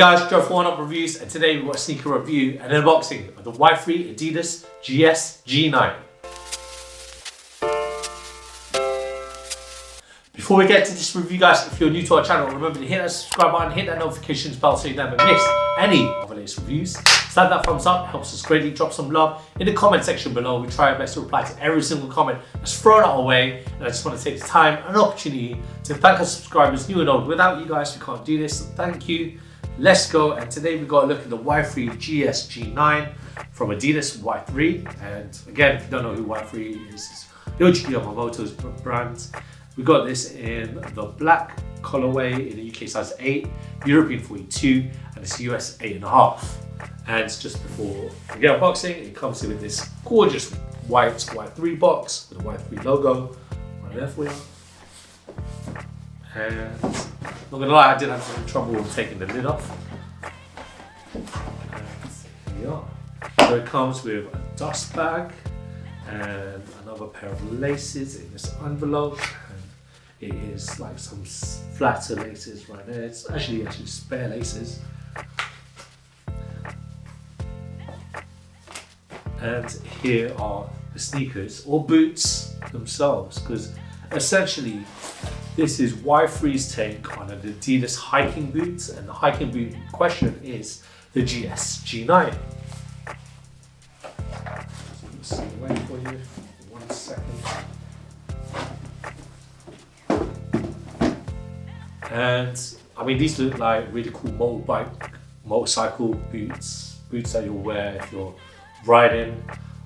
guys, Joe for Oneupreviewz, and today we've got a sneaker review and unboxing of the Y-3 ADIDAS GSG9. Before we get to this review, guys, if you're new to our channel, remember to hit that subscribe button, hit that notifications bell so you never miss any of our latest reviews. Slap that thumbs up, helps us greatly. Drop some love in the comment section below. We try our best to reply to every single comment that's thrown our way. And I just want to take the time and opportunity to thank our subscribers, new and old. Without you guys, we can't do this, so thank you. Let's go. And today we got a look at the Y-3 GSG9 from ADIDAS Y-3. And again, if you don't know who Y-3 is, it's Yoji Yamamoto's brand. We got this in the black colorway in the UK size 8, European 42, and it's US 8.5. And just before we get unboxing, it comes in with this gorgeous white Y-3 box with the Y-3 logo right there for you. And not gonna lie, I did have some trouble taking the lid off. And here we are. So it comes with a dust bag and another pair of laces in this envelope. It is like some flatter laces right there. It's actually spare laces. And here are the sneakers or boots themselves, because essentially this is Y-3's take on an ADIDAS hiking boots, and the hiking boot in question is the GSG9. So wait for you 1 second. And I mean, these look like really cool motorcycle boots that you'll wear if you're riding.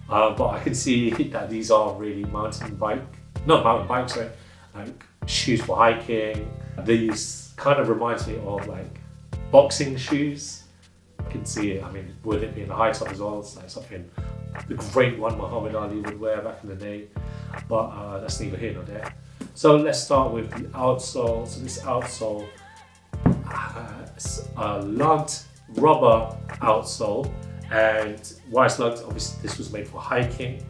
But I can see that these are really like shoes for hiking. These kind of reminds me of like boxing shoes. I can see it. I mean, with it being a high top as well, it's like something the great one Muhammad Ali would wear back in the day. But that's neither here nor there. So let's start with the outsole. So this outsole has a lugged rubber outsole, and why it's lugged, obviously this was made for hiking.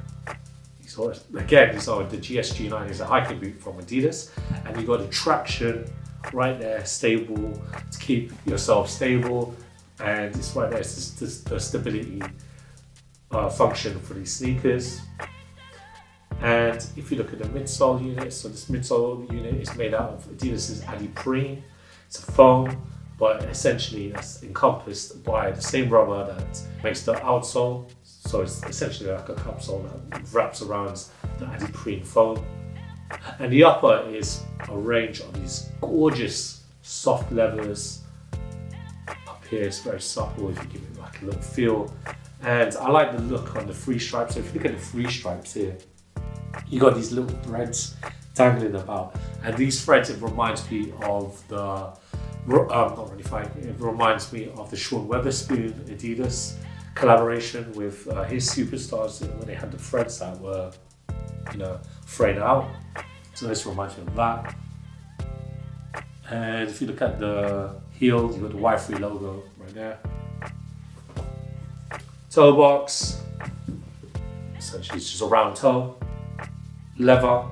So again, these are the GSG9 is a hiking boot from ADIDAS, and you got the traction right there, stable to keep yourself stable, and it's right there. It's the stability function for these sneakers. And if you look at the midsole unit, so this midsole unit is made out of ADIDAS' ADIPRENE. It's a foam, but essentially that's encompassed by the same rubber that makes the outsole. So it's essentially like a cupsole that wraps around the ADIPRENE foam. And the upper is a range of these gorgeous soft leathers. Up here it's very supple if you give it like a little feel. And I like the look on the free stripes. So if you look at the free stripes here, you got these little threads dangling about, and these threads, it reminds me of the it reminds me of the Sean Weatherspoon ADIDAS collaboration with his superstars when they had the threads that were, frayed out. So this reminds me of that. And if you look at the heel, you got the Y-3 logo right there. Toe box, essentially it's just a round toe. Leather,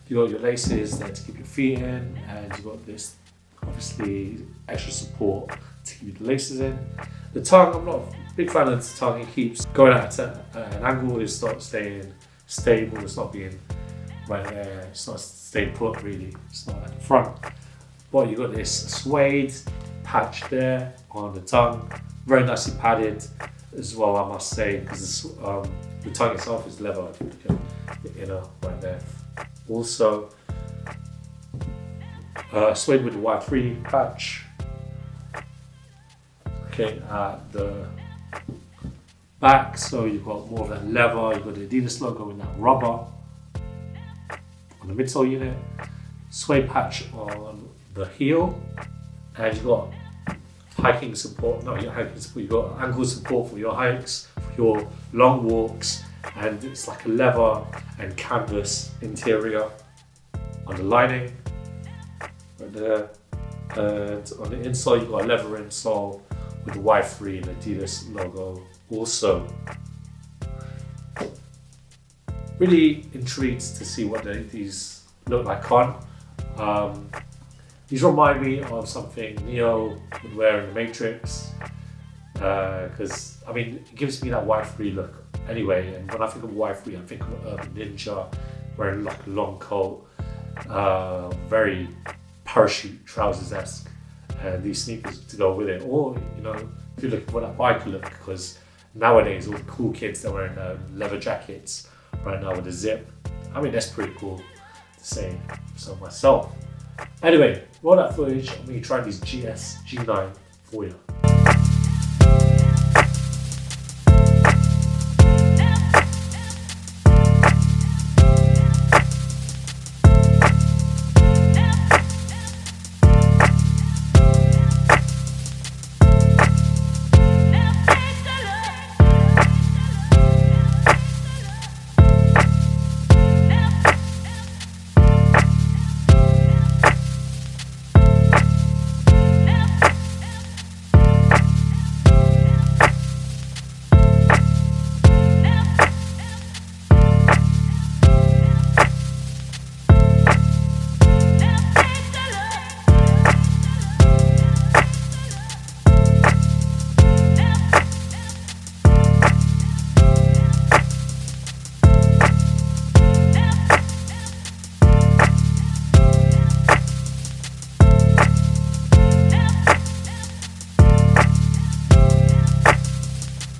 you got your laces there to keep your feet in, and you got this obviously extra support to keep the laces in. The tongue, I'm not a big fan of the tongue. It keeps going at an angle. It's not staying stable. It's not being right there. It's not staying put really. It's not at the front. But you got this suede patch there on the tongue, very nicely padded as well, I must say, because the tongue itself is leather. If you look at the inner right there. Also, suede with the Y-3 patch. Okay, at the back, so you've got more of that leather. You've got the ADIDAS logo in that rubber on the midsole unit. Suede patch on the heel, and you've got hiking support. No, your hiking support. You've got ankle support for your hikes, for your long walks. And it's like a leather and canvas interior on the lining right there. And on the insole, you've got a leather insole with the Y-3 and ADIDAS logo also. Really intrigued to see what these look like on. These remind me of something Neo would wear in the Matrix, because I mean it gives me that Y-3 look anyway. And when I think of Y-3, I think of an urban ninja wearing like a long coat, very parachute trousers-esque, and these sneakers to go with it. Or you know, if you're looking for that biker look, because nowadays all the cool kids they're wearing leather jackets right now with a zip. I mean that's pretty cool to say so myself. Anyway, roll that footage of me trying these GSG9 for you.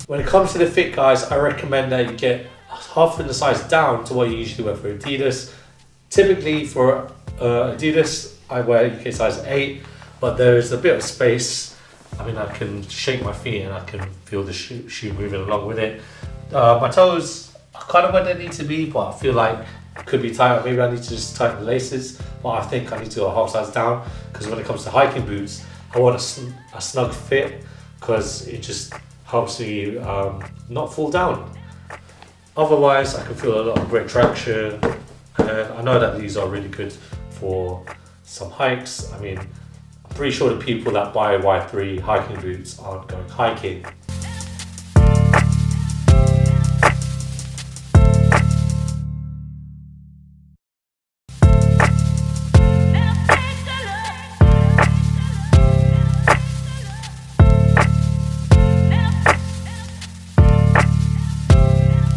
When it comes to the fit, guys, I recommend that you get half in the size down to what you usually wear for Adidas. Typically for Adidas, I wear UK size 8, but there is a bit of space. I mean, I can shake my feet and I can feel the shoe moving along with it. My toes are kind of where they need to be, but I feel like it could be tighter. Maybe I need to just tighten the laces, but I think I need to go a half size down, because when it comes to hiking boots, I want a snug fit, because it just helps me not fall down. Otherwise, I can feel a lot of great traction, and I know that these are really good for some hikes. I mean, I'm pretty sure the people that buy Y-3 hiking boots aren't going hiking.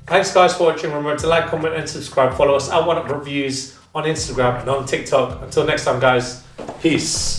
Thanks guys for watching. Remember to like, comment and subscribe. Follow us at Oneupreviewz on Instagram and on TikTok. Until next time guys, peace.